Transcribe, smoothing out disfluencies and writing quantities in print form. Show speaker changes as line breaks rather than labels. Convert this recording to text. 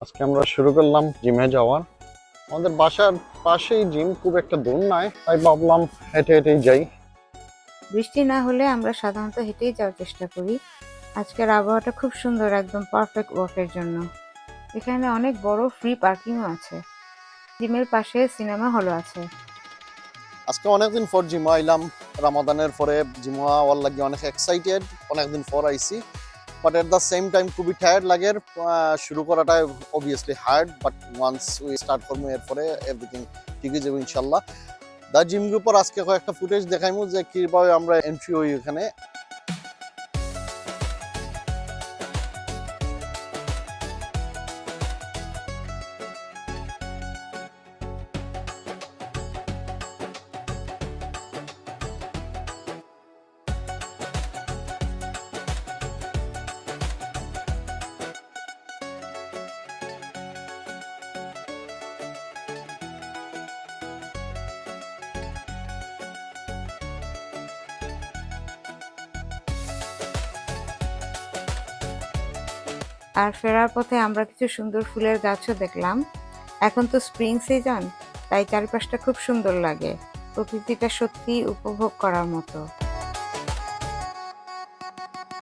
আজকে আমরা শুরু করলাম জিমে যাওয়ার। আমাদের বাসার পাশেই জিম, খুব একটা দূর নয়, তাই ভাবলাম হেঁটে হেঁটেই যাই।
বৃষ্টি না হলে আমরা সাধারণত হেঁটেই যাওয়ার চেষ্টা করি। আজকের আবহাওয়াটা খুব সুন্দর, একদম পারফেক্ট ওয়াকের জন্য। এখানে অনেক বড় ফ্রি পার্কিংও আছে। জিমের পাশে সিনেমা হলও আছে।
আজকে অনেকদিন পর জিম আইলাম। রামাদানের পরে জিম হওয়ার লাগে অনেক এক্সাইটেড, অনেকদিন পর আইছি। But at the same time খুবই টায়ার্ড লাগে। শুরু করাটা obviously hard, but once we start করবো এরপরে এভরিথিং ঠিক হয়ে যাবে ইনশাল্লাহ। দা জিম গ্রুপের আজকে কয়েকটা ফুটেজ দেখাইমু যে কিভাবে আমরা এন্ট্রি হই এখানে।
আর ফেরার পথে আমরা কিছু সুন্দর ফুলের গাছও দেখলাম। এখন তো স্প্রিং সিজন, তাই চারপাশটা খুব সুন্দর লাগে। প্রকৃতিটা সত্যি উপভোগ করার মতো।